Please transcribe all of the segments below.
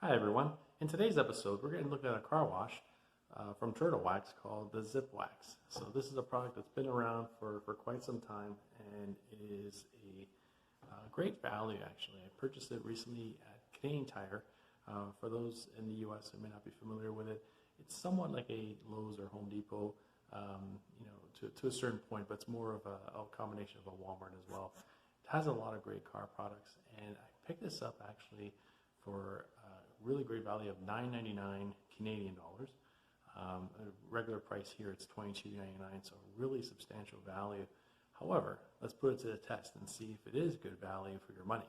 Hi everyone. In today's episode, we're going to look at a car wash from turtlewax called the Zip Wax. So this is a product that's been around for quite some time, and it is a great value actually. I purchased it recently at Canadian Tire. For those in the U.S. who may not be familiar with it, it's somewhat like a Lowe's or Home Depot, to a certain point, but it's more of a combination of a Walmart as well. It has a lot of great car products, and I picked this up actually for a really great value of $9.99 Canadian dollars. A regular price here it's $22.99, so really substantial value. However, let's put it to the test and see if it is good value for your money.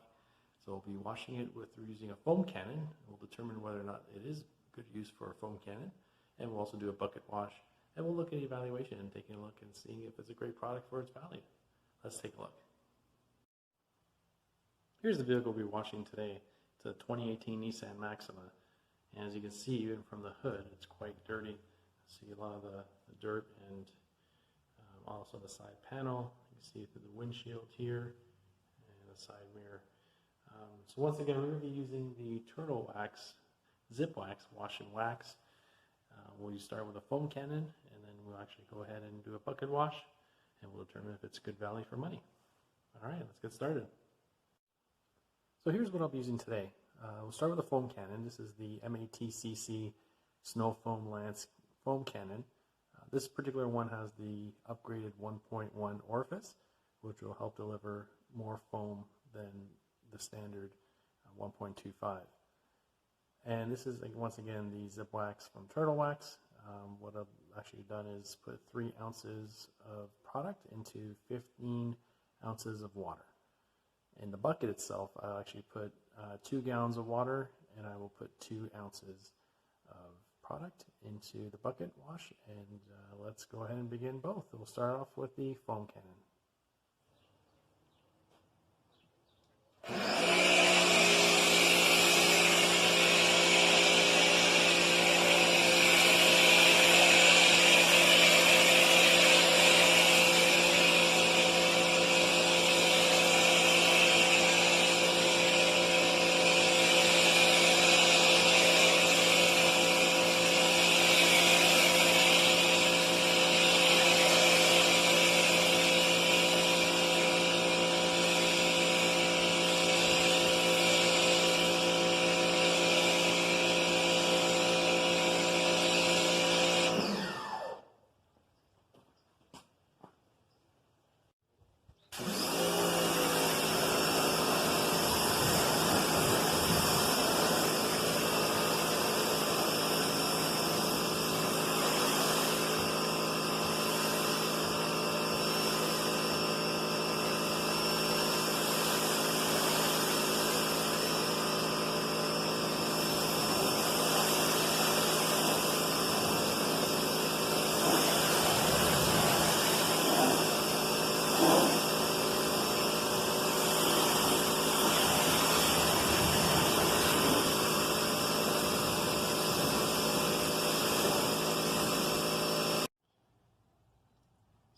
So we'll be washing it through using a foam cannon. We'll determine whether or not it is good use for a foam cannon, and we'll also do a bucket wash, and we'll look at evaluation and taking a look and seeing if it's a great product for its value. Let's take a look. Here's the vehicle we'll be washing today. It's a 2018 Nissan Maxima, and as you can see, even from the hood, it's quite dirty. See a lot of the dirt, and also the side panel. You can see it through the windshield here and the side mirror. So once again, we're going to be using the turtlewax Zip Wax wash and wax. We'll start with a foam cannon, and then we'll actually go ahead and do a bucket wash, and we'll determine if it's good value for money. All right, let's get started. So here's what I'll be using today. We'll start with a foam cannon. This is the MATCC Snow Foam Lance foam cannon. This particular one has the upgraded 1.1 orifice, which will help deliver more foam than the standard 1.25. And this is, once again, the Zip Wax from turtlewax. What I've actually done is put 3 ounces of product into 15 ounces of water. In the bucket itself, I'll actually put 2 gallons of water, and I will put 2 ounces of product into the bucket wash, and let's go ahead and begin both. We'll start off with the foam cannon.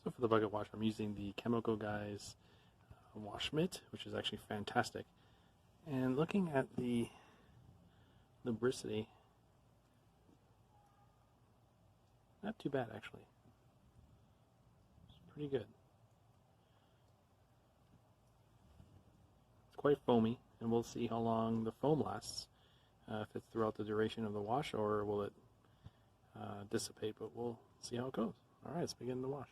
So for the bucket wash, I'm using the Chemical Guys wash mitt, which is actually fantastic. And looking at the lubricity, not too bad actually. It's pretty good. It's quite foamy, and we'll see how long the foam lasts. If it's throughout the duration of the wash, or will it dissipate, but we'll see how it goes. All right, let's begin the wash.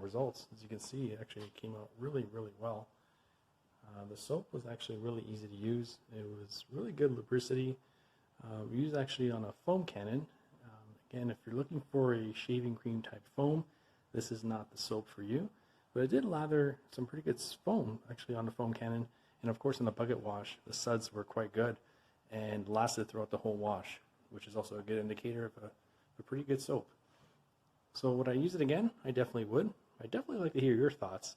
results. As you can see, it actually came out really, really well. The soap was actually really easy to use. It was really good lubricity. We used actually on a foam cannon. Again, if you're looking for a shaving cream type foam, this is not the soap for you. But it did lather some pretty good foam actually on the foam cannon. And of course in the bucket wash, the suds were quite good and lasted throughout the whole wash, which is also a good indicator of a pretty good soap. So would I use it again? I definitely would. I'd definitely like to hear your thoughts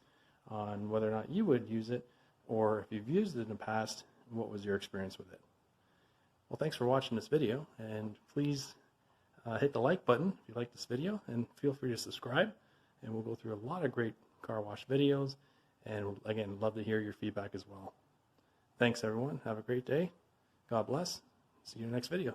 on whether or not you would use it, or if you've used it in the past, what was your experience with it? Well, thanks for watching this video, and please hit the like button if you like this video, and feel free to subscribe, and we'll go through a lot of great car wash videos, and again, love to hear your feedback as well. Thanks everyone, have a great day, God bless, see you in the next video.